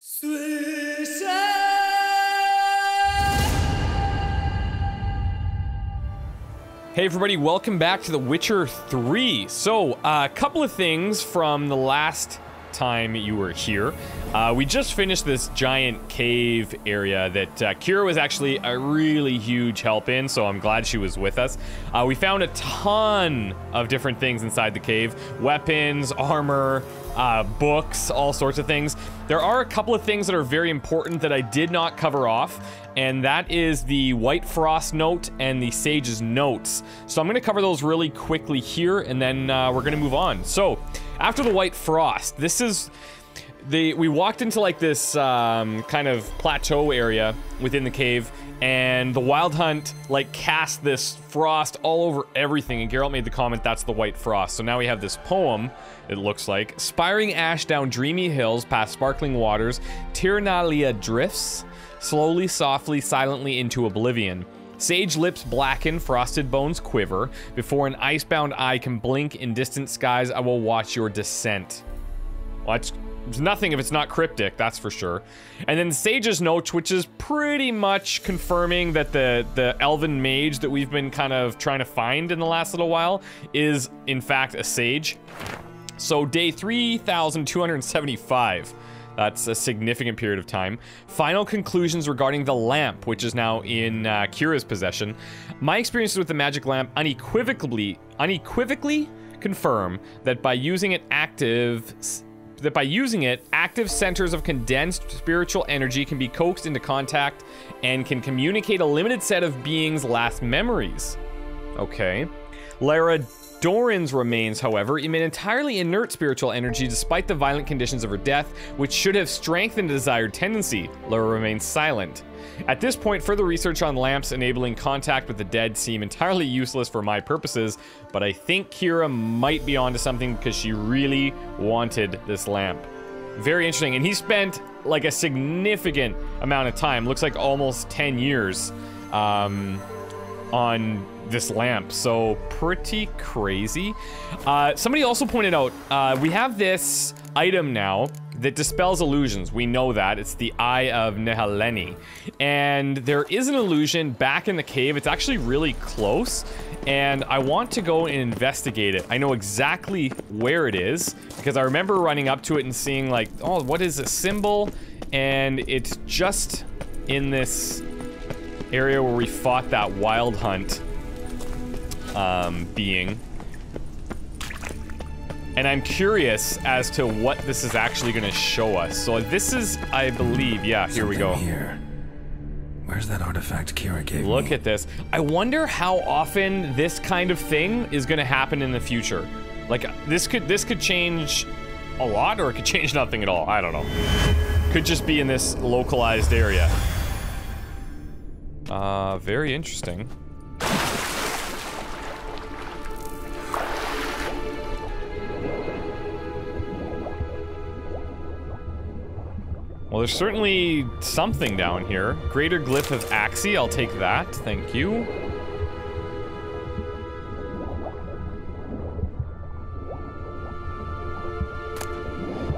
Hey everybody, welcome back to The Witcher 3. So, a couple of things from the last time you were here. We just finished this giant cave area that Keira was actually a really huge help in, so I'm glad she was with us. We found a ton of different things inside the cave. Weapons, armor, books, all sorts of things. There are a couple of things that are very important that I did not cover off, and that is the White Frost note and the Sage's notes. So I'm going to cover those really quickly here, and then we're going to move on. So, after the White Frost, this is... we walked into like this kind of plateau area within the cave, and the Wild Hunt like cast this frost all over everything, and Geralt made the comment that's the White Frost. So now we have this poem, it looks like. Spiring ash down dreamy hills past sparkling waters, Tyrannalia drifts, slowly, softly, silently into oblivion. Sage lips blacken, frosted bones quiver. Before an icebound eye can blink in distant skies, I will watch your descent. Well, it's nothing if it's not cryptic, that's for sure. And then Sage's note, which is pretty much confirming that the elven mage that we've been kind of trying to find in the last little while is, in fact, a sage. So day 3,275. That's a significant period of time. Final conclusions regarding the lamp, which is now in Keira's possession. My experiences with the magic lamp unequivocally confirm that by using it, active centers of condensed spiritual energy can be coaxed into contact and can communicate a limited set of beings' last memories. Okay. Lara Doran's remains, however, emit entirely inert spiritual energy despite the violent conditions of her death, which should have strengthened the desired tendency. Lara remains silent. At this point, further research on lamps enabling contact with the dead seem entirely useless for my purposes, but I think Keira might be onto something because she really wanted this lamp. Very interesting, and he spent like a significant amount of time, looks like almost 10 years, on this lamp, so pretty crazy. Somebody also pointed out, we have this item now that dispels illusions. We know that. It's the Eye of Nehaleni. And there is an illusion back in the cave. It's actually really close, and I want to go and investigate it. I know exactly where it is, because I remember running up to it and seeing like, oh, what is a symbol? And it's just in this area where we fought that Wild Hunt being. And I'm curious as to what this is actually going to show us. So this is, I believe, yeah, here we go. Here. Where's that artifact Keira gave me? Look at this. I wonder how often this kind of thing is going to happen in the future. Like, this could change a lot, or it could change nothing at all. I don't know. Could just be in this localized area. Very interesting. Well, there's certainly something down here. Greater Glyph of Axii, I'll take that, thank you.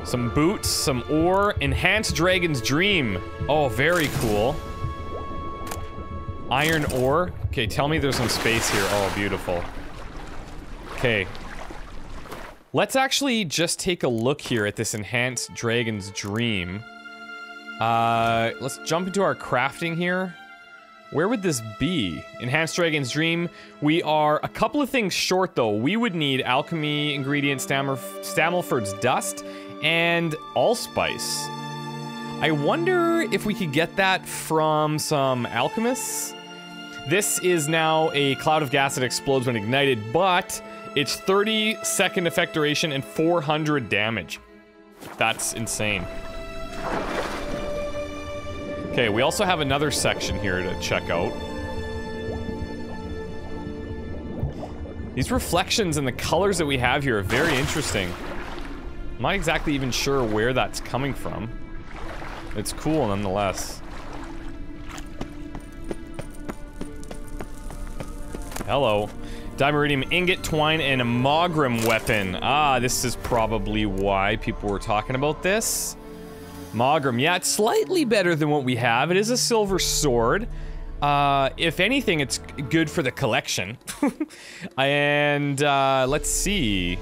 Some boots, some ore, Enhanced Dragon's Dream. Oh, very cool. Iron ore. Okay, tell me there's some space here. Oh, beautiful. Okay. Let's actually just take a look here at this Enhanced Dragon's Dream. Let's jump into our crafting here. Where would this be? Enhanced Dragon's Dream. We are a couple of things short, though. We would need alchemy ingredient, Stammelford's Dust, and Allspice. I wonder if we could get that from some alchemists. This is now a cloud of gas that explodes when ignited, but it's 30-second effect duration and 400 damage. That's insane. Okay, we also have another section here to check out. These reflections and the colors that we have here are very interesting. I'm not exactly even sure where that's coming from. It's cool nonetheless. Hello. Dimeridium ingot, twine, and a Mogram weapon. Ah, this is probably why people were talking about this. Mogram. Yeah, it's slightly better than what we have. It is a silver sword. If anything, it's good for the collection. And, let's see.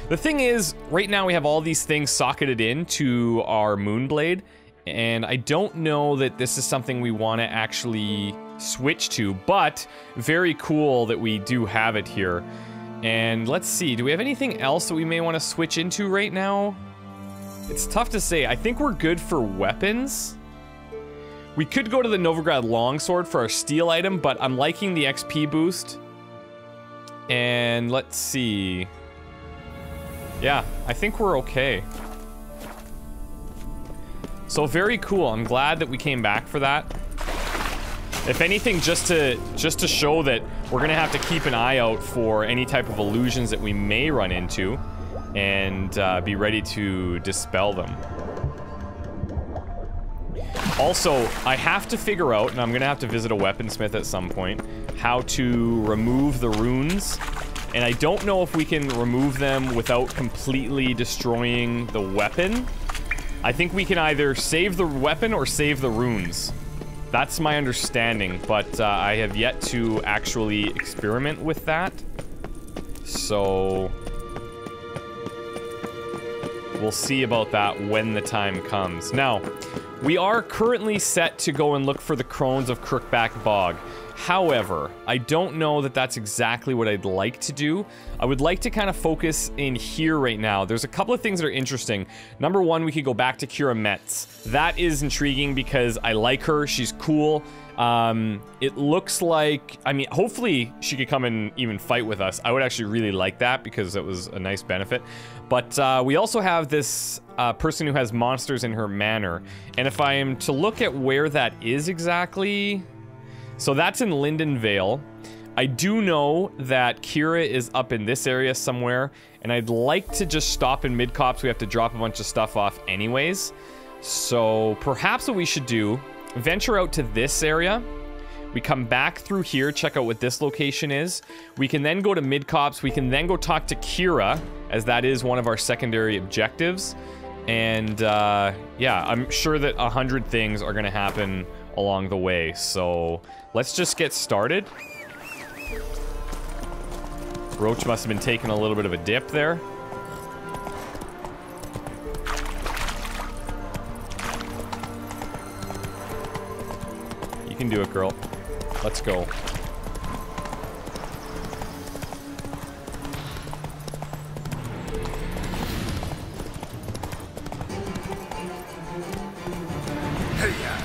The thing is, right now we have all these things socketed into our Moonblade, and I don't know that this is something we want to actually switch to, but very cool that we do have it here. And let's see, do we have anything else that we may want to switch into right now? It's tough to say. I think we're good for weapons. We could go to the Novigrad Longsword for our steel item, but I'm liking the XP boost. And let's see. Yeah, I think we're okay. So very cool. I'm glad that we came back for that. If anything, just to show that we're gonna have to keep an eye out for any type of illusions that we may run into, and be ready to dispel them. Also, I have to figure out, and I'm gonna have to visit a weaponsmith at some point, how to remove the runes. And I don't know if we can remove them without completely destroying the weapon. I think we can either save the weapon or save the runes. That's my understanding, but I have yet to actually experiment with that. So we'll see about that when the time comes. Now, we are currently set to go and look for the Crones of Crookback Bog. However, I don't know that that's exactly what I'd like to do. I would like to kind of focus in here right now. There's a couple of things that are interesting. Number one, we could go back to Keira Metz. That is intriguing because I like her. She's cool. It looks like, I mean, hopefully she could come and even fight with us. I would actually really like that because it was a nice benefit. But we also have this person who has monsters in her manor. And if I am to look at where that is exactly... So that's in Linden Vale. I do know that Keira is up in this area somewhere, and I'd like to just stop in Mid-Cops. We have to drop a bunch of stuff off anyways. So perhaps what we should do, venture out to this area. We come back through here, check out what this location is. We can then go to Mid-Cops. We can then go talk to Keira, as that is one of our secondary objectives. And yeah, I'm sure that 100 things are gonna happen along the way. So let's just get started. Roach must have been taking a little bit of a dip there. You can do it, girl. Let's go.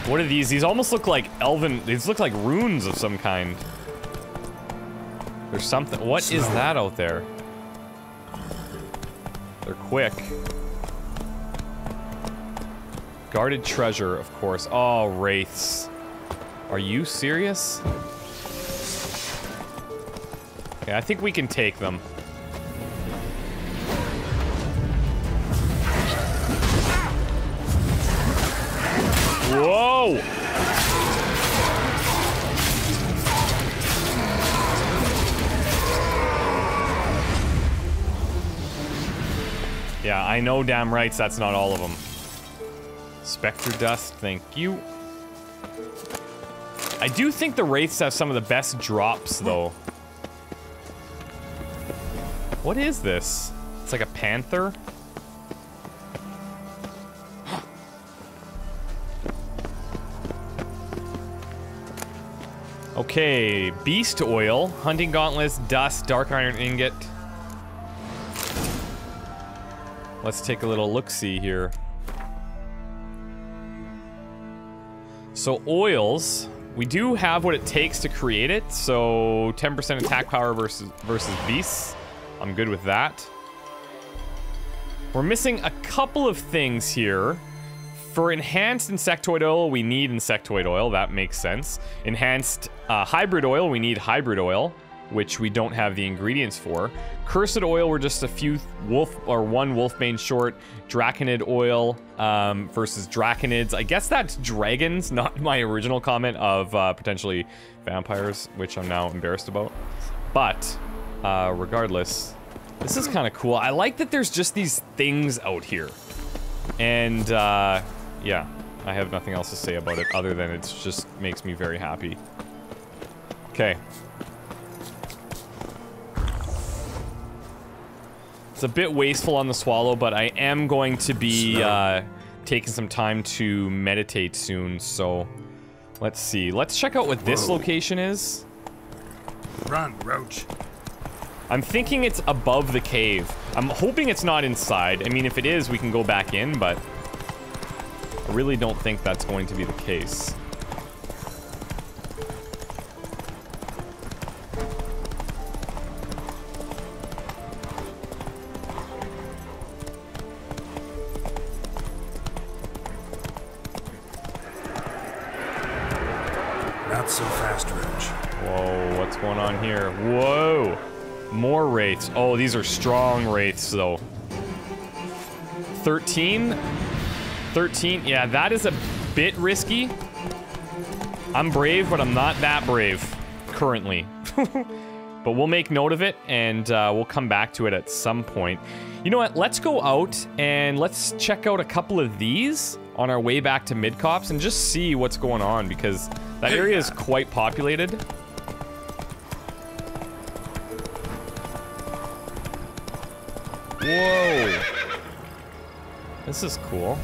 What are these? These almost look like elven... These look like runes of some kind. There's something... What is that out there? They're quick. Guarded treasure, of course. Oh, wraiths. Are you serious? Okay, I think we can take them. Whoa! Yeah, I know damn rights that's not all of them. Spectre dust, thank you. I do think the wraiths have some of the best drops, though. What is this? It's like a panther? Okay, beast oil, hunting gauntlets, dust, dark iron ingot. Let's take a little look-see here. So oils, we do have what it takes to create it. So 10% attack power versus beasts. I'm good with that. We're missing a couple of things here. For enhanced insectoid oil, we need insectoid oil. That makes sense. Enhanced hybrid oil, we need hybrid oil, which we don't have the ingredients for. Cursed oil, we're just a few one wolfbane short. Draconid oil versus draconids. I guess that's dragons, not my original comment of potentially vampires, which I'm now embarrassed about. But regardless, this is kind of cool. I like that there's just these things out here. And yeah, I have nothing else to say about it other than it just makes me very happy. Okay. It's a bit wasteful on the swallow, but I am going to be taking some time to meditate soon, so let's see. Let's check out what this location is. Run, Roach. I'm thinking it's above the cave. I'm hoping it's not inside. I mean, if it is, we can go back in, but I really don't think that's going to be the case. Not so fast, Roach. Whoa, what's going on here? Whoa! More wraiths. Oh, these are strong wraiths, though. 13? 13? Yeah, that is a bit risky. I'm brave, but I'm not that brave. Currently. But we'll make note of it, and we'll come back to it at some point. You know what? Let's go out, and let's check out a couple of these on our way back to Midcops, and just see what's going on, because that area is quite populated. Whoa. This is cool.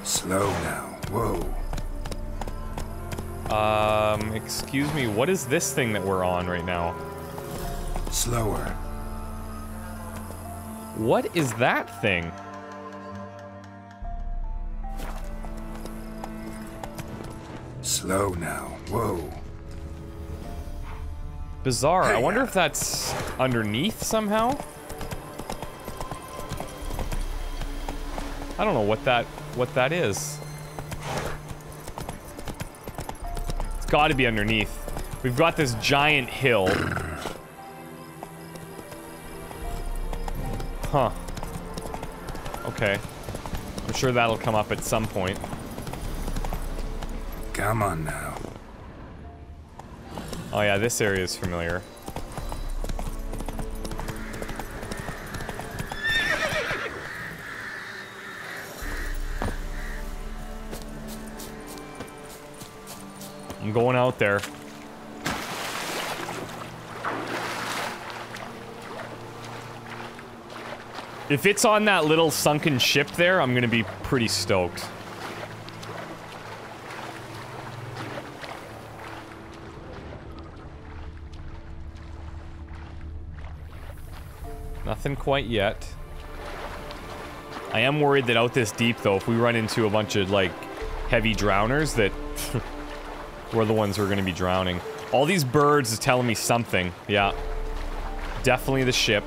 Slow now. Whoa. Excuse me, what is this thing that we're on right now? Slower. What is that thing? Slow now. Whoa. Bizarre. I wonder if that's underneath somehow. I don't know what that is. It's got to be underneath. We've got this giant hill. Huh. Okay. I'm sure that'll come up at some point. Come on now. Oh yeah, this area is familiar. I'm going out there. If it's on that little sunken ship there, I'm gonna be pretty stoked. Nothing quite yet. I am worried that out this deep, though, if we run into a bunch of, like, heavy drowners, that we're the ones who are going to be drowning. All these birds is telling me something. Yeah. Definitely the ship.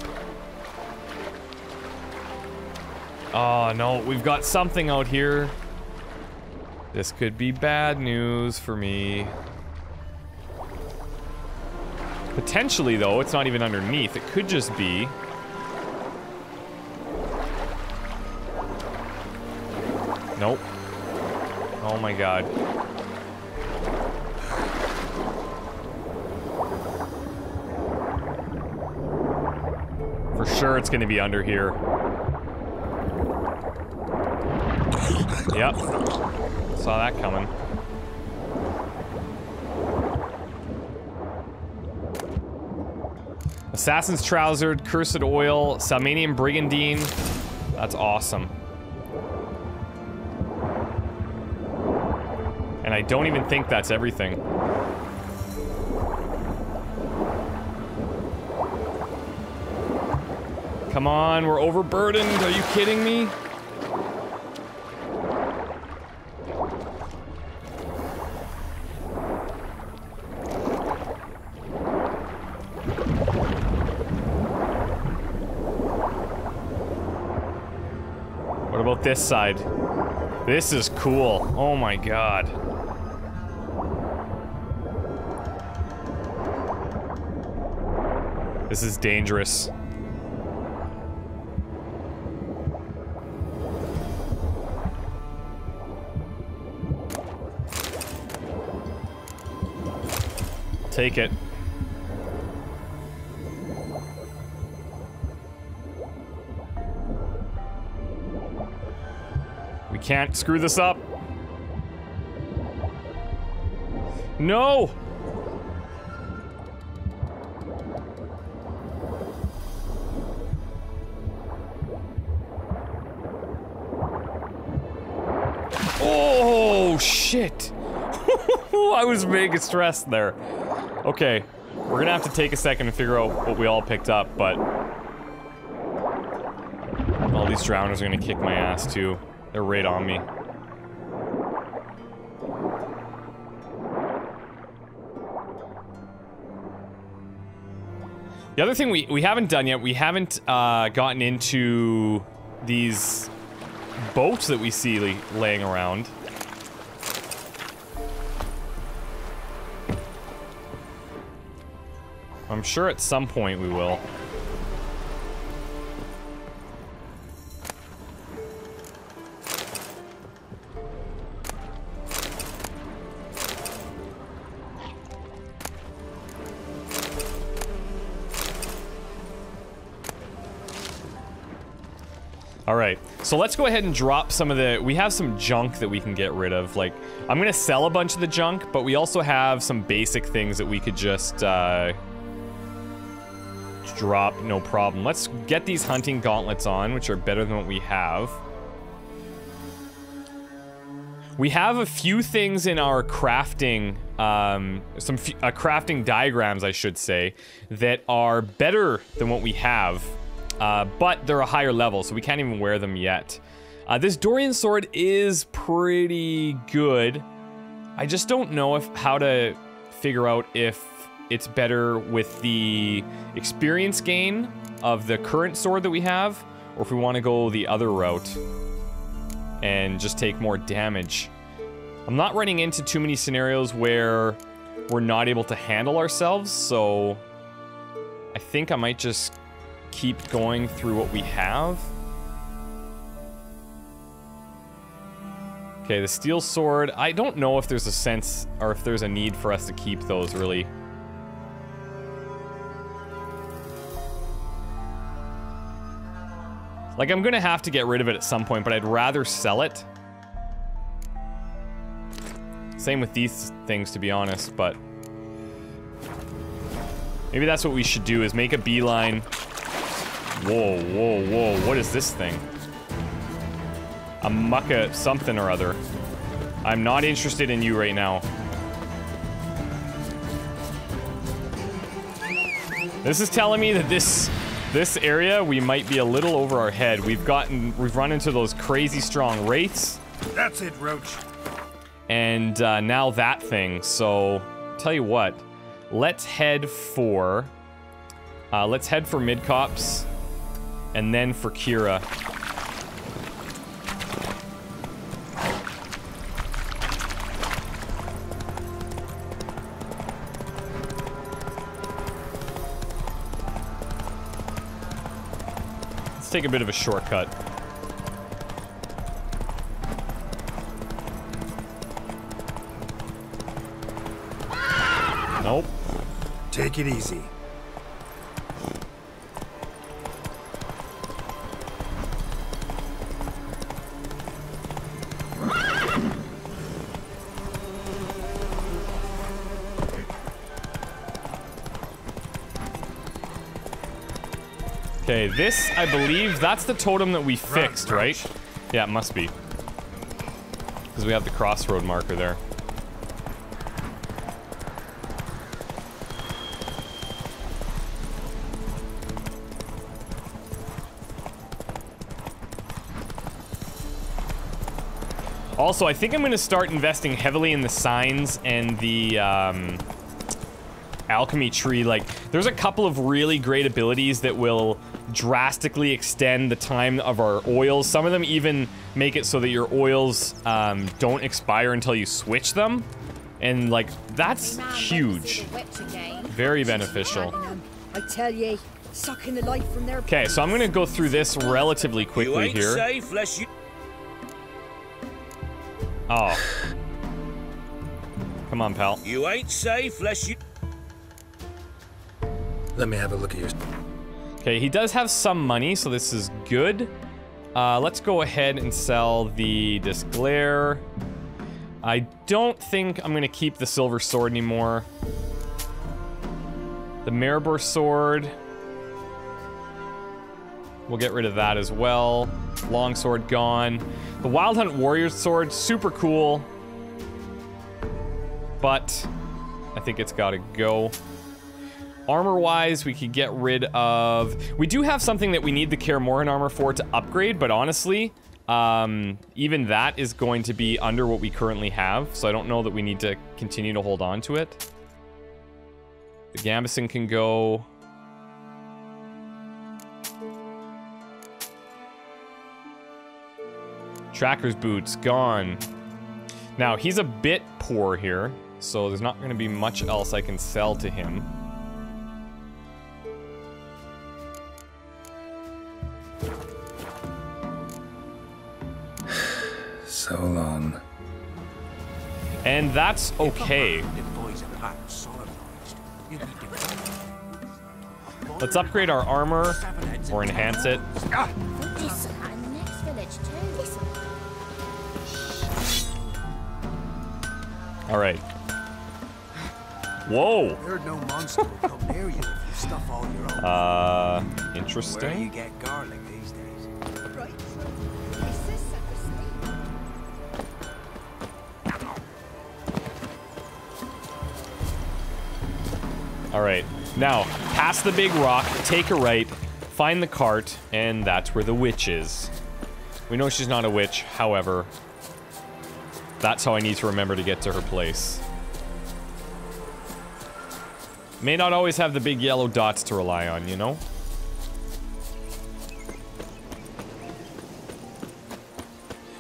Oh, no. We've got something out here. This could be bad news for me. Potentially, though, it's not even underneath. It could just be... Nope. Oh my god. For sure it's gonna be under here. Yep. Saw that coming. Assassin's Trousered, Cursed Oil, Salmanian Brigandine. That's awesome. And I don't even think that's everything. Come on, we're overburdened. Are you kidding me? What about this side? This is cool. Oh my god. This is dangerous. Take it. We can't screw this up. No! Oh, shit. I was mega stressed there. Okay, we're gonna have to take a second to figure out what we all picked up, but... all these drowners are gonna kick my ass, too. They're right on me. The other thing we haven't done yet, we haven't gotten into these boats that we see laying around. I'm sure at some point we will. Alright, so let's go ahead and drop some of the... we have some junk that we can get rid of. Like, I'm gonna sell a bunch of the junk, but we also have some basic things that we could just, drop, no problem. Let's get these hunting gauntlets on, which are better than what we have. We have a few things in our crafting, crafting diagrams, I should say, that are better than what we have. But they're a higher level, so we can't even wear them yet. This Dorian sword is pretty good. I just don't know how to figure out if it's better with the experience gain of the current sword that we have, or if we want to go the other route and just take more damage. I'm not running into too many scenarios where we're not able to handle ourselves, so I think I might just keep going through what we have. Okay, the steel sword. I don't know if there's a sense or if there's a need for us to keep those, really. Like, I'm gonna have to get rid of it at some point, but I'd rather sell it. Same with these things, to be honest, but... maybe that's what we should do, is make a beeline. Whoa, whoa, whoa, what is this thing? A mucka something or other. I'm not interested in you right now. This is telling me that this area, we might be a little over our head. We've run into those crazy strong wraiths. That's it, Roach. And now that thing, so tell you what, let's head for Mid-Cops and then for Keira. Let's take a bit of a shortcut. Nope. Take it easy. Okay, this, I believe, that's the totem that we fixed, right? Yeah, it must be. Because we have the crossroad marker there. Also, I think I'm going to start investing heavily in the signs and the alchemy tree. Like, there's a couple of really great abilities that will drastically extend the time of our oils. Some of them even make it so that your oils don't expire until you switch them. And, like, that's huge. Very beneficial. I tell ye, sucking the life from their... Okay, so I'm going to go through this relatively quickly here. Safe, lest you... Oh. Come on, pal. You ain't safe, lest you... Let me have a look at your... Okay, he does have some money, so this is good. Let's go ahead and sell the disc glare. I don't think I'm gonna keep the silver sword anymore. The Maribor sword. We'll get rid of that as well. Longsword gone. The Wild Hunt Warrior's sword, super cool. But I think it's gotta go. Armor-wise, we could get rid of... We do have something that we need the Kaer Morhen armor for to upgrade, but honestly, even that is going to be under what we currently have, so I don't know that we need to continue to hold on to it. The Gambeson can go. Tracker's boots, gone. Now, he's a bit poor here, so there's not going to be much else I can sell to him. So long. And that's okay. Let's upgrade our armor or enhance it. All right. Whoa. No monster will come near you if you stuff all your own. Interesting. Where you get garlic these days? Right. Is this All right. Now, past the big rock, take a right, find the cart, and that's where the witch is. We know she's not a witch, however, that's how I need to remember to get to her place. May not always have the big yellow dots to rely on, you know?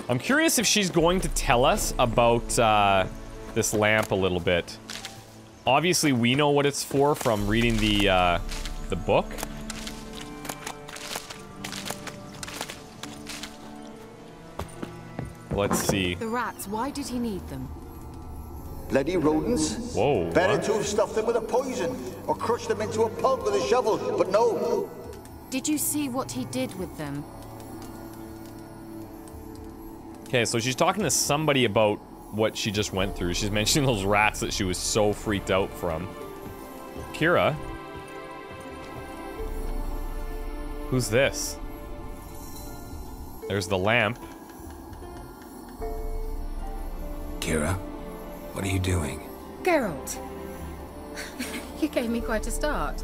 I'm curious if she's going to tell us about this lamp a little bit. Obviously, we know what it's for from reading the book. Let's see. The rats, why did he need them? Bloody rodents. Whoa. Better What? to have stuffed them with a poison or crushed them into a pulp with a shovel, but no. Did you see what he did with them? Okay, so she's talking to somebody about what she just went through. She's mentioning those rats that she was so freaked out from. Keira? Who's this? There's the lamp. Keira, what are you doing? Geralt, you gave me quite a start.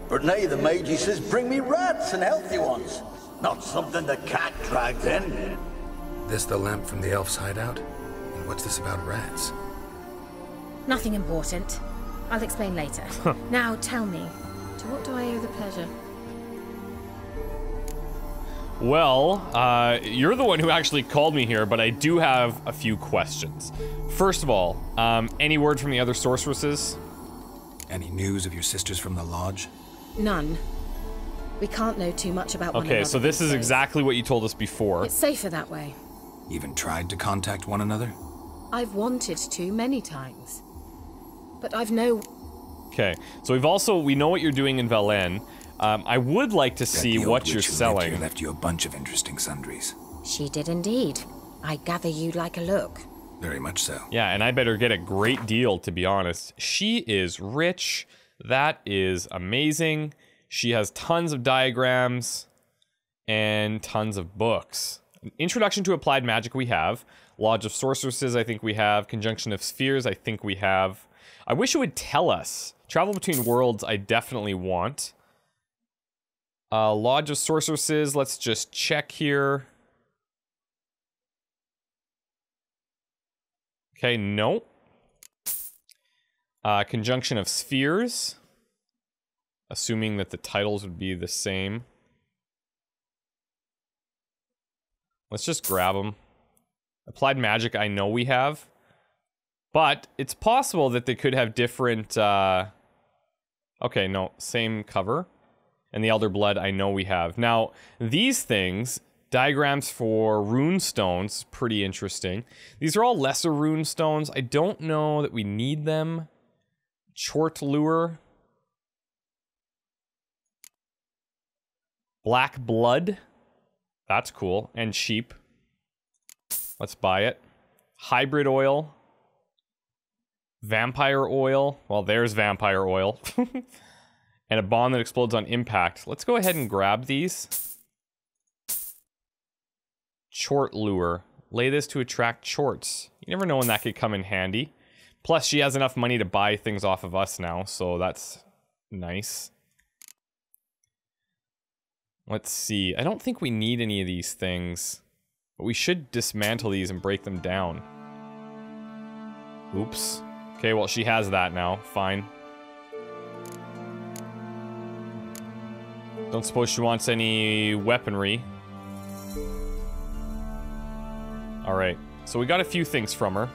But now the mage says, bring me rats and healthy ones. Not something the cat dragged in. This the lamp from the elf's hideout? And what's this about rats? Nothing important. I'll explain later. Now tell me, to what do I owe the pleasure? Well, you're the one who actually called me here, but I do have a few questions. First of all, any word from the other sorceresses? Any news of your sisters from the lodge? None. We can't know too much about one another. Okay, so this these is days. exactly what you told us before. It's safer that way. Even tried to contact one another? I've wanted to many times. But I've no... Okay, so we know what you're doing in Velen. I would like to see The old what witch you're who lived selling. here left you a bunch of interesting sundries. She did indeed. I gather you'd like a look. Very much so. Yeah, and I better get a great deal, to be honest. She is rich. That is amazing. She has tons of diagrams and tons of books. Introduction to Applied Magic we have. Lodge of Sorceresses I think we have. Conjunction of Spheres I think we have. I wish it would tell us. Travel Between Worlds I definitely want. Lodge of Sorceresses, let's just check here. Okay, no. Conjunction of Spheres. Assuming that the titles would be the same. Let's just grab them. Applied Magic I know we have. But it's possible that they could have different... Okay, no, same cover. And the Elder Blood I know we have. Now, these things, diagrams for rune stones, pretty interesting. These are all lesser rune stones. I don't know that we need them. Chort Lure. Black Blood. That's cool. And sheep. Let's buy it. Hybrid oil. Vampire oil. Well, there's vampire oil. And a bomb that explodes on impact. Let's go ahead and grab these. Chort lure. Lay this to attract chorts. You never know when that could come in handy. Plus, she has enough money to buy things off of us now, so that's nice. Let's see. I don't think we need any of these things. But we should dismantle these and break them down. Oops. Okay, well, she has that now. Fine. Don't suppose she wants any weaponry. Alright. So we got a few things from her.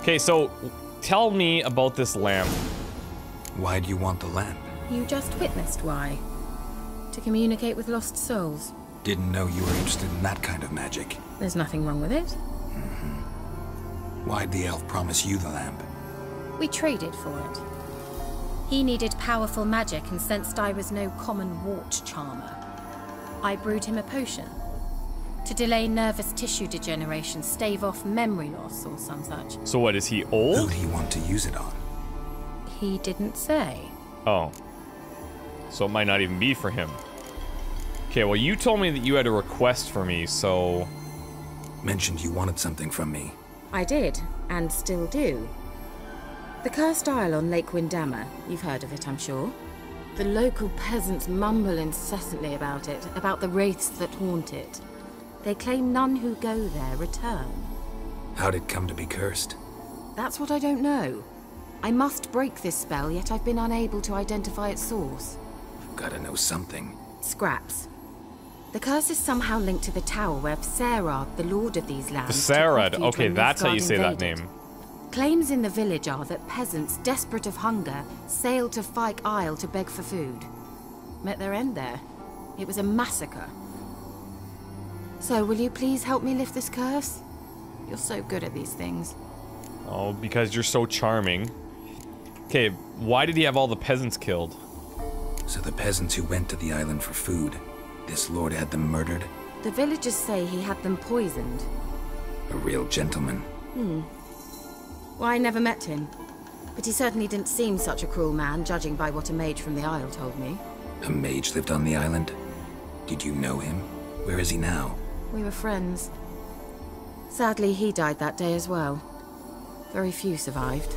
Okay, so tell me about this lamp. Why do you want the lamp? You just witnessed why. To communicate with lost souls. Didn't know you were interested in that kind of magic. There's nothing wrong with it. Why'd the elf promise you the lamp? We traded for it. He needed powerful magic and sensed I was no common wart charmer. I brewed him a potion. To delay nervous tissue degeneration, stave off memory loss or some such. So what, is he old? Who'd he want to use it on? He didn't say. Oh. So it might not even be for him. Okay, well, you told me that you had a request for me, so... Mentioned you wanted something from me. I did, and still do. The Cursed Isle on Lake Windammer. You've heard of it, I'm sure. The local peasants mumble incessantly about it, about the wraiths that haunt it. They claim none who go there return. How'd it come to be cursed? That's what I don't know. I must break this spell, yet I've been unable to identify its source. Gotta know something. Scraps. The curse is somehow linked to the tower where ChristopherOdd, the lord of these lands... The ChristopherOdd, okay, that's how you say that invaded. name. Claims in the village are that peasants, desperate of hunger, sailed to Fyke Isle to beg for food. Met their end there. It was a massacre. So, will you please help me lift this curse? You're so good at these things. Oh, because you're so charming. Okay, why did he have all the peasants killed? So the peasants who went to the island for food, this lord had them murdered? The villagers say he had them poisoned. A real gentleman. Well, I never met him. But he certainly didn't seem such a cruel man, judging by what a mage from the Isle told me. A mage lived on the island? Did you know him? Where is he now? We were friends. Sadly, he died that day as well. Very few survived.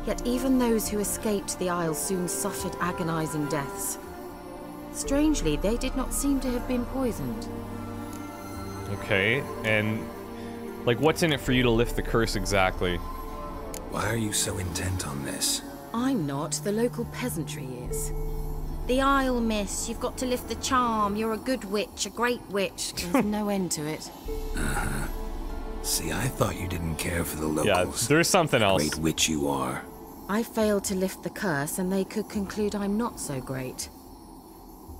Yet even those who escaped the Isle soon suffered agonizing deaths. Strangely, they did not seem to have been poisoned. Okay, and... like, what's in it for you to lift the curse exactly? Why are you so intent on this? I'm not. The local peasantry is. The Isle, miss. You've got to lift the charm. You're a good witch, a great witch. There's no end to it. See, I thought you didn't care for the locals. Yeah, there's something else. Great witch you are. I failed to lift the curse, and they could conclude I'm not so great.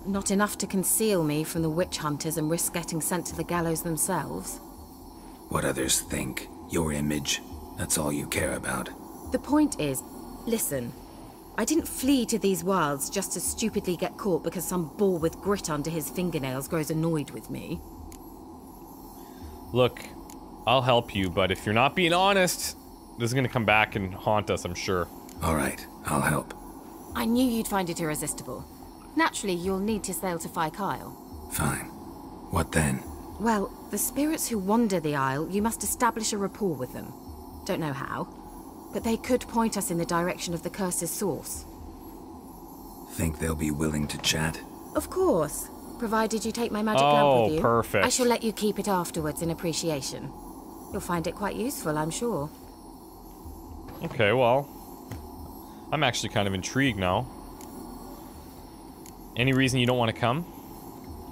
Not enough to conceal me from the witch hunters and risk getting sent to the gallows themselves. What others think, your image, that's all you care about. The point is, listen, I didn't flee to these wilds just to stupidly get caught because some boar with grit under his fingernails grows annoyed with me. Look, I'll help you, but if you're not being honest, this is gonna come back and haunt us, I'm sure. Alright, I'll help. I knew you'd find it irresistible. Naturally, you'll need to sail to Fyke Isle. Fine. What then? Well, the spirits who wander the Isle, you must establish a rapport with them. Don't know how, but they could point us in the direction of the curse's source. Think they'll be willing to chat? Of course, provided you take my magic lamp with you. Oh, perfect. I shall let you keep it afterwards in appreciation. You'll find it quite useful, I'm sure. Okay, well, I'm actually kind of intrigued now. Any reason you don't want to come?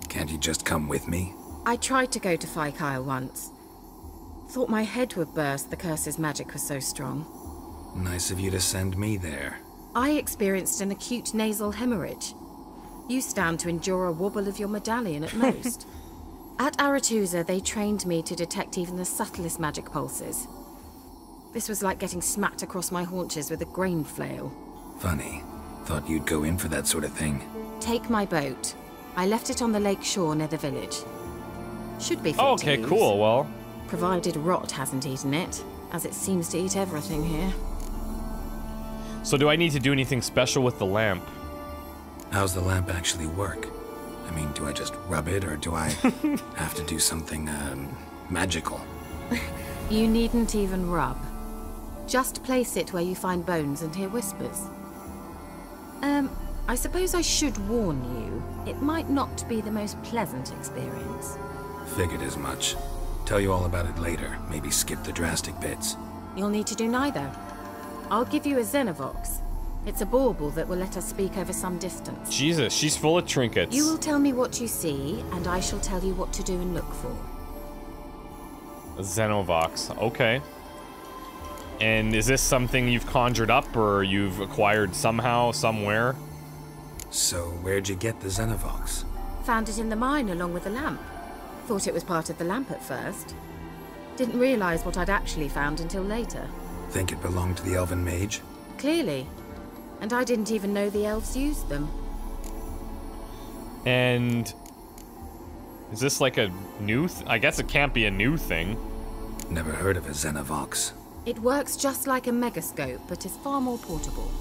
Can't you just come with me? I tried to go to Fyke Isle once. Thought my head would burst, the curse's magic was so strong. Nice of you to send me there. I experienced an acute nasal hemorrhage. You stand to endure a wobble of your medallion at most. At Aretusa, they trained me to detect even the subtlest magic pulses. This was like getting smacked across my haunches with a grain flail. Funny. Thought you'd go in for that sort of thing. Take my boat. I left it on the lake shore near the village. Should be fit Oh, to okay, use, cool. Well, provided rot hasn't eaten it, as it seems to eat everything here. so do I need to do anything special with the lamp? How's the lamp actually work? I mean, do I just rub it, or do I have to do something, magical? You needn't even rub. Just place it where you find bones and hear whispers. I suppose I should warn you, it might not be the most pleasant experience. Figured as much. Tell you all about it later. Maybe skip the drastic bits. You'll need to do neither. I'll give you a Xenovox. It's a bauble that will let us speak over some distance. Jesus, she's full of trinkets. You will tell me what you see, and I shall tell you what to do and look for. A Xenovox, okay. And is this something you've conjured up, or you've acquired somehow, somewhere? So, where'd you get the Xenovox? Found it in the mine along with the lamp. Thought it was part of the lamp at first. Didn't realize what I'd actually found until later. Think it belonged to the elven mage? Clearly. And I didn't even know the elves used them. And is this like a new I guess it can't be a new thing. Never heard of a Xenovox. It works just like a megascope, but is far more portable.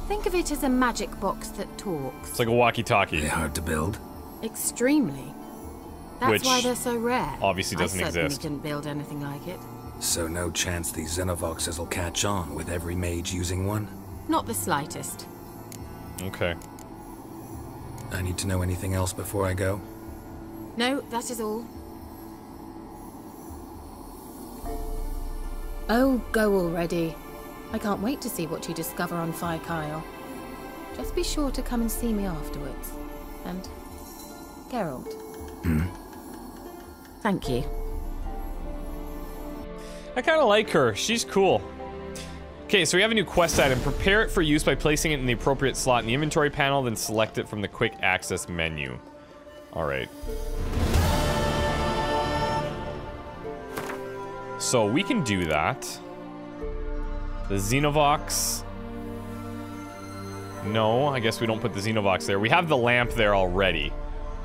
Think of it as a magic box that talks. It's like a walkie-talkie. They hard to build? Extremely. That's Which why they're so rare. obviously doesn't I certainly exist. didn't build anything like it. So no chance these Xenovoxes will catch on with every mage using one? Not the slightest. Okay. I need to know anything else before I go? No, that is all. Oh, go already. I can't wait to see what you discover on Phi Kyle. Just be sure to come and see me afterwards. And Geralt. Thank you. I kind of like her. She's cool. Okay, so we have a new quest item. Prepare it for use by placing it in the appropriate slot in the inventory panel, then select it from the quick access menu. All right. So we can do that. The Xenovox. No, I guess we don't put the Xenovox there. We have the lamp there already.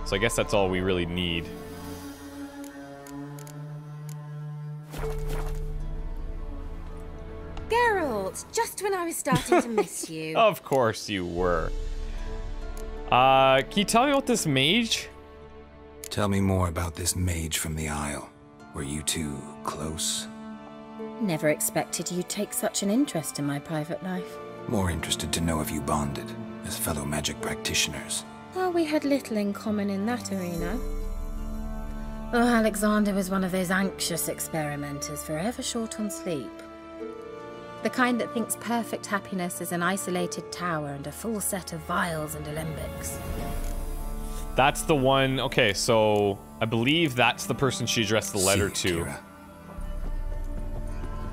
So I guess that's all we really need. Geralt, just when I was starting to miss you. Of course you were. Can you tell me about this mage? Tell me more about this mage from the Isle. Were you two close? Never expected you'd take such an interest in my private life. More interested to know if you bonded as fellow magic practitioners. Well, we had little in common in that arena. Oh, Alexander was one of those anxious experimenters, forever short on sleep. The kind that thinks perfect happiness is an isolated tower and a full set of vials and alembics. That's the one. Okay, so I believe that's the person she addressed the letter See, to. Keira.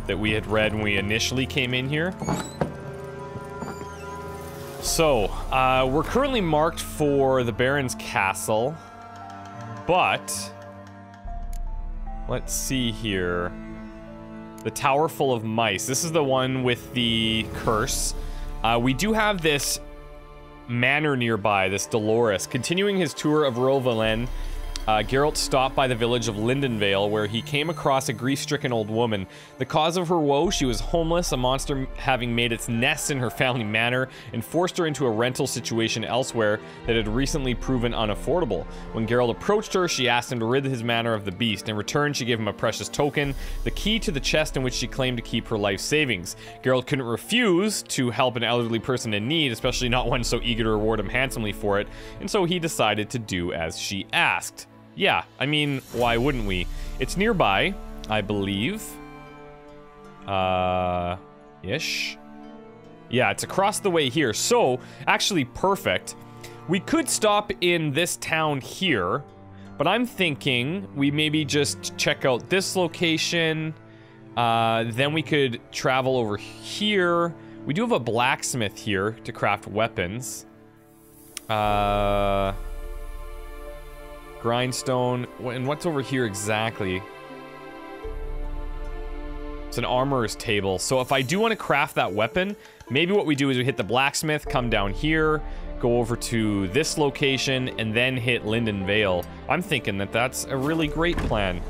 That we had read when we initially came in here. So, we're currently marked for the Baron's Castle, but let's see here. The Tower Full of Mice. This is the one with the curse. We do have this manor nearby, this Dolores. Continuing his tour of Rural Velen, Geralt stopped by the village of Lindenvale, where he came across a grief-stricken old woman. The cause of her woe, she was homeless, a monster having made its nest in her family manor and forced her into a rental situation elsewhere that had recently proven unaffordable. When Geralt approached her, she asked him to rid his manor of the beast. In return, she gave him a precious token, the key to the chest in which she claimed to keep her life savings. Geralt couldn't refuse to help an elderly person in need, especially not one so eager to reward him handsomely for it, and so he decided to do as she asked. Yeah, I mean, why wouldn't we? It's nearby, I believe. Ish. Yeah, it's across the way here. So, actually perfect. We could stop in this town here, but I'm thinking we maybe just check out this location. Then we could travel over here. We do have a blacksmith here to craft weapons. Grindstone. And what's over here exactly? It's an armorer's table. So if I do want to craft that weapon, maybe what we do is we hit the blacksmith, come down here, go over to this location, and then hit Linden Vale. I'm thinking that that's a really great plan.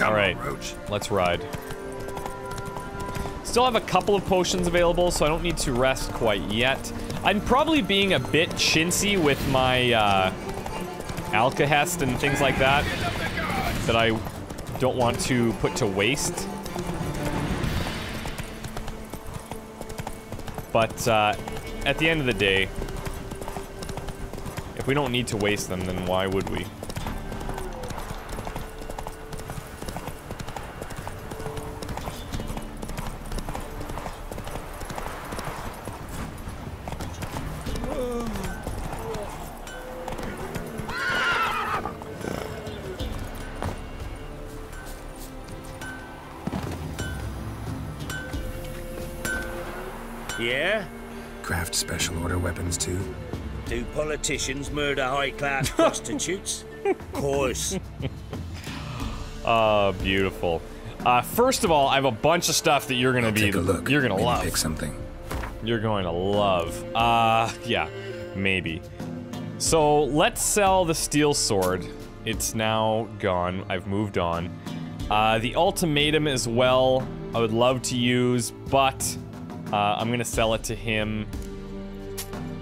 All right, let's ride. Still have a couple of potions available, so I don't need to rest quite yet. I'm probably being a bit chintzy with my Alkahest and things like that I don't want to put to waste. But at the end of the day, if we don't need to waste them, then why would we? Yeah? Craft special order weapons too? Do politicians murder high-class prostitutes? Of course. Oh, beautiful. First of all, I have a bunch of stuff that you're gonna Take a look. You're gonna Maybe love. Pick something. You're going to love. Yeah, maybe. So let's sell the steel sword. It's now gone. I've moved on. The ultimatum as well, I would love to use, but I'm gonna sell it to him.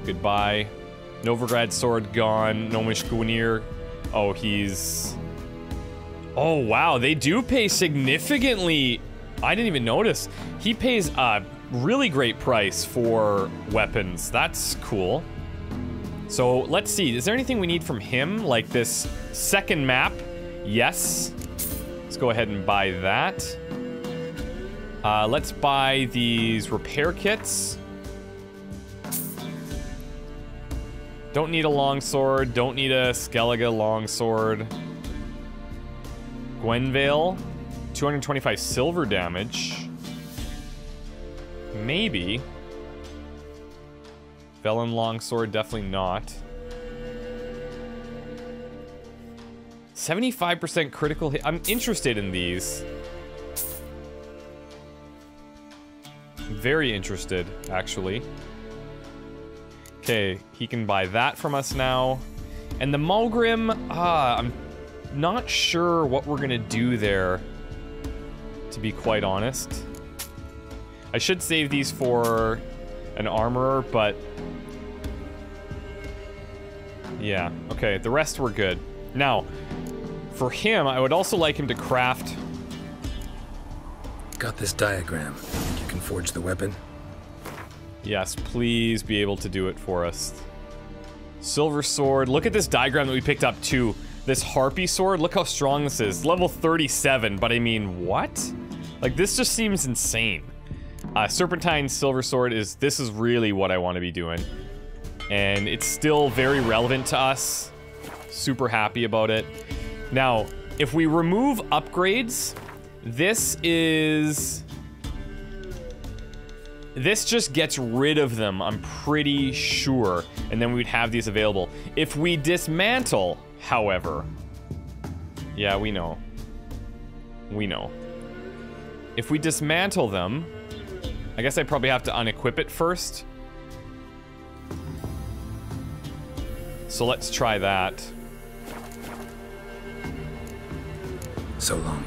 Goodbye. Novigrad sword gone. Nomish Guinir. Oh, he's... Oh, wow, they do pay significantly. I didn't even notice. He pays a really great price for weapons. That's cool. So, let's see. Is there anything we need from him? Like this second map? Yes. Let's go ahead and buy that. Let's buy these repair kits. Don't need a longsword. Don't need a Skellige longsword. Gwenvale. 225 silver damage. Maybe. Velen longsword, definitely not. 75% critical hit. I'm interested in these. Very interested, actually. Okay, he can buy that from us now. And the Mulgrim, I'm not sure what we're gonna do there, to be quite honest. I should save these for an armorer, but... yeah, okay, the rest were good. Now, for him, I would also like him to craft... Got this diagram. Think you can forge the weapon? Yes, please be able to do it for us. Silver sword. Look at this diagram that we picked up too. This harpy sword. Look how strong this is. Level 37, but I mean, what? Like, this just seems insane. Serpentine silver sword is... this is really what I want to be doing. And it's still very relevant to us. Super happy about it. Now, if we remove upgrades, this is... this just gets rid of them, I'm pretty sure. And then we'd have these available. If we dismantle, however... yeah, we know. We know. If we dismantle them... I guess I probably have to unequip it first. So let's try that. So long.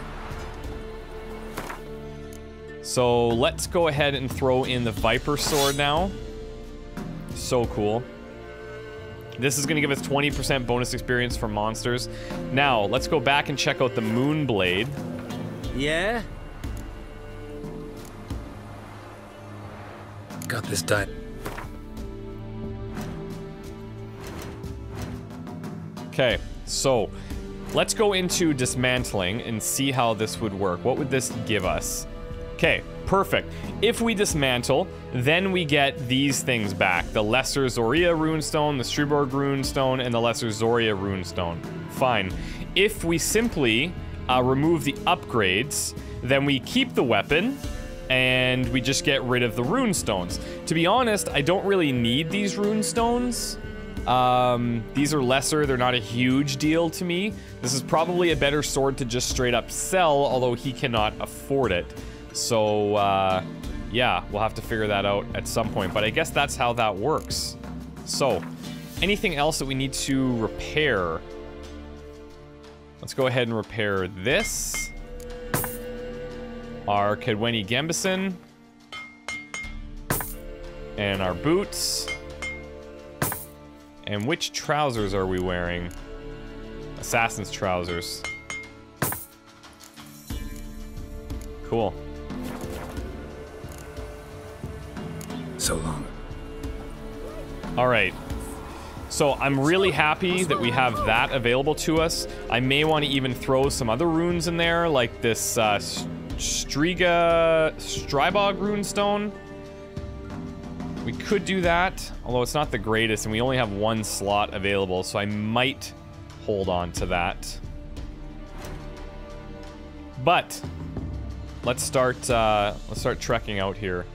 So let's go ahead and throw in the Viper Sword now. So cool. This is going to give us 20% bonus experience for monsters. Now, let's go back and check out the Moon Blade. Yeah? Got this die. Okay, so let's go into dismantling and see how this would work. What would this give us? Okay, perfect. If we dismantle, then we get these things back. The Lesser Zoria Runestone, the Striborg Runestone, and the Lesser Zoria Runestone. Fine. If we simply remove the upgrades, then we keep the weapon, and we just get rid of the Runestones. To be honest, I don't really need these Runestones. These are lesser. They're not a huge deal to me. This is probably a better sword to just straight up sell, although he cannot afford it. So, yeah, we'll have to figure that out at some point. But I guess that's how that works. So, anything else that we need to repair? Let's go ahead and repair this. Our Kedweni Gambison. And our boots. And which trousers are we wearing? Assassin's trousers. Cool. So long. Alright. So I'm really happy that we have that available to us. I may want to even throw some other runes in there, like this Strybog runestone. We could do that, although it's not the greatest, and we only have one slot available, so I might hold on to that. But let's start trekking out here.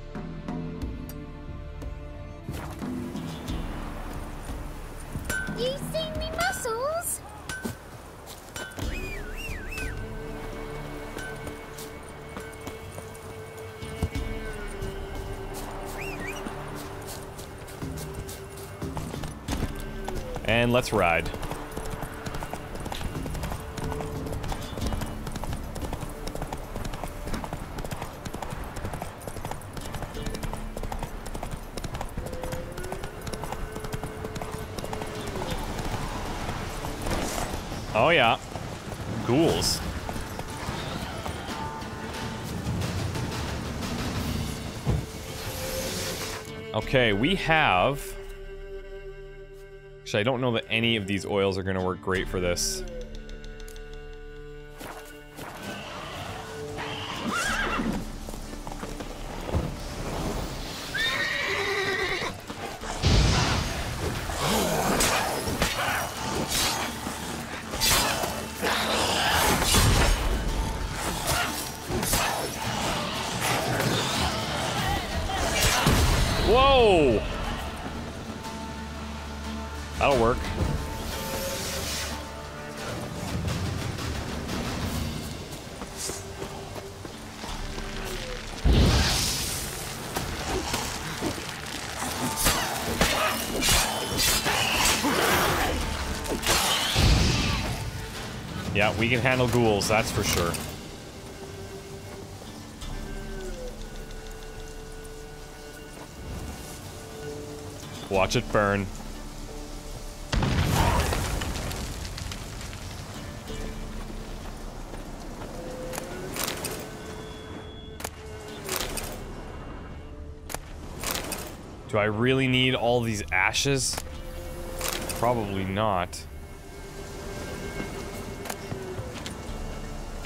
You seen me muscles? And let's ride. Oh yeah, ghouls. Okay, we have... Actually, I don't know that any of these oils are going to work great for this. Whoa! That'll work. Yeah, we can handle ghouls, that's for sure. Watch it burn. Do I really need all these ashes? Probably not.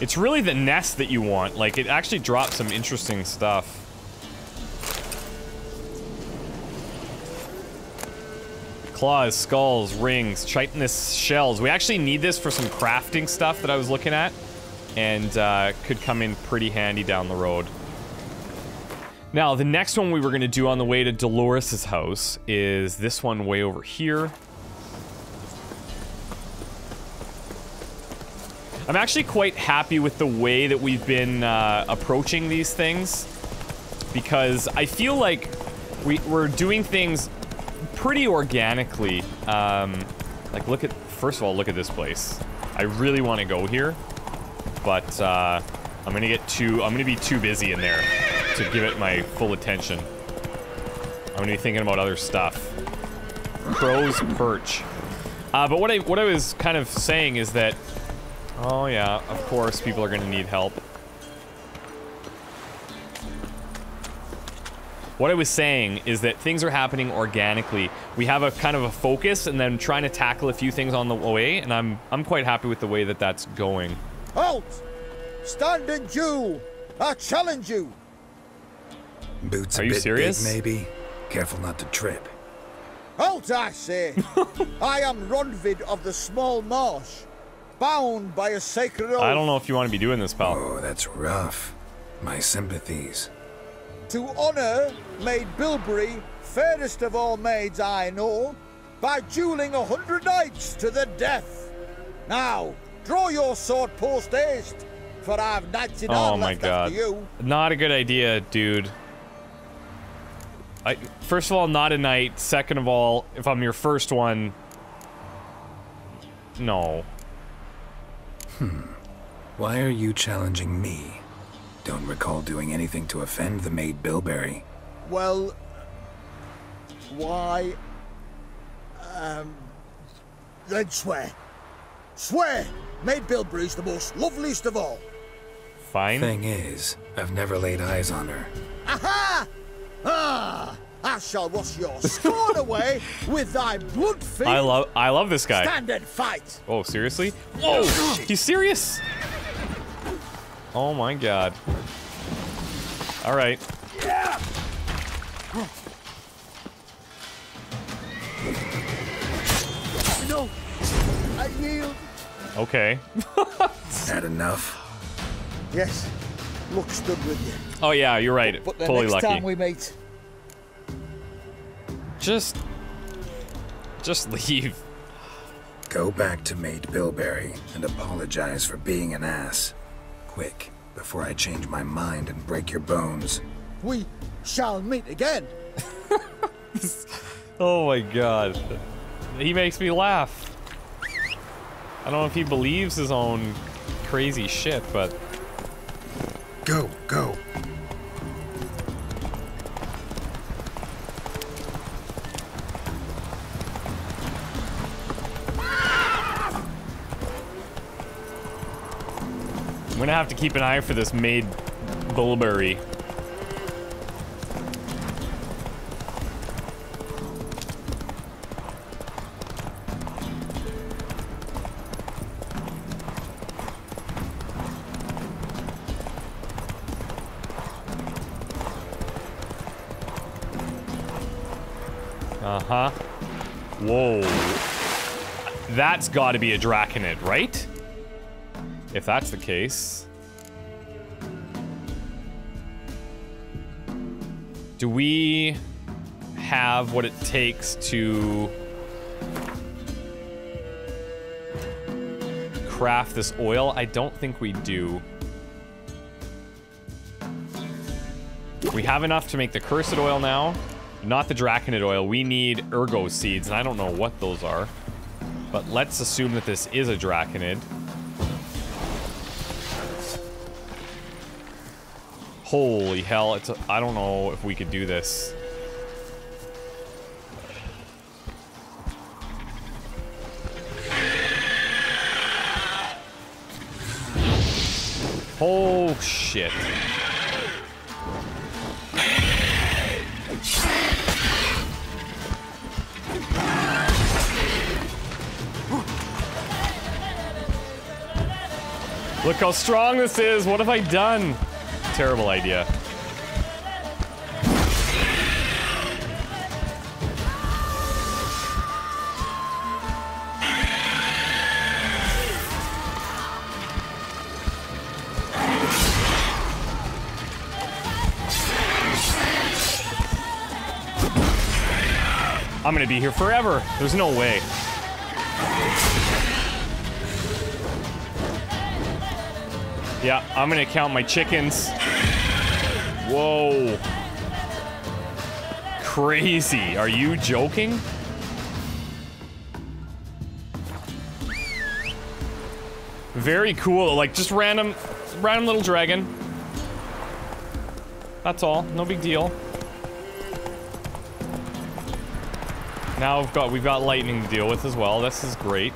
It's really the nest that you want. Like, it actually drops some interesting stuff. Claws, skulls, rings, chitinous shells. We actually need this for some crafting stuff that I was looking at. And could come in pretty handy down the road. Now, the next one we were going to do on the way to Dolores' house is this one way over here. I'm actually quite happy with the way that we've been approaching these things, because I feel like we're doing things pretty organically. Like, first of all, look at this place. I really want to go here, but I'm gonna be too busy in there to give it my full attention. I'm gonna be thinking about other stuff. Crow's Perch. But what I was kind of saying is that, oh yeah, of course people are gonna need help. What I was saying is that things are happening organically. We have a kind of a focus and then trying to tackle a few things on the way, and I'm quite happy with the way that that's going. Halt! Stand and Jew! I challenge you! Boots Are a you bit serious? big, maybe? Careful not to trip. Halt, I say! I am Ronvid of the Small Marsh, bound by a sacred oath. I don't know if you want to be doing this, pal. Oh, that's rough. My sympathies. To honor Maid Bilberry, fairest of all maids I know, by dueling 100 knights to the death. Now, draw your sword post haste, for I've knights in arm left after you. Not a good idea, dude. First of all, not a knight. Second of all, if I'm your first one... No. Why are you challenging me? Don't recall doing anything to offend the maid Bilberry. Well... why... then swear. Swear! Maid Bilberry's the most loveliest of all. Fine. Thing is, I've never laid eyes on her. Aha! Ah! I shall wash your scorn away with thy blood fiend. I love this guy. Stand and fight. Oh, seriously? Whoa! He's serious? Oh my god. Alright. No! I yield. Okay. Had enough? Yes. Luck stood with you. Oh yeah, you're right. But the Totally next lucky. time we meet... Just leave. Go back to Maid Bilberry and apologize for being an ass. Quick, before I change my mind and break your bones. We shall meet again. Oh my god. He makes me laugh. I don't know if he believes his own crazy shit, but... Go, go. I'm gonna have to keep an eye for this maid Bilberry. Uh-huh. Whoa. That's gotta be a Draconid, right? If that's the case. Do we have what it takes to craft this oil? I don't think we do. We have enough to make the cursed oil now. Not the Draconid oil. We need ergo seeds, and I don't know what those are. But let's assume that this is a Draconid. Holy hell, I don't know if we could do this. Oh shit. Look how strong this is. What have I done? Terrible idea. I'm gonna be here forever. There's no way. Yeah, I'm gonna count my chickens. Whoa. Crazy. Are you joking? Very cool. Like, just random little dragon. That's all. No big deal. Now we've got lightning to deal with as well. This is great.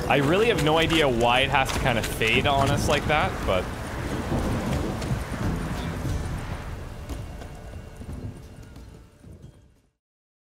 I really have no idea why it has to kind of fade on us like that, but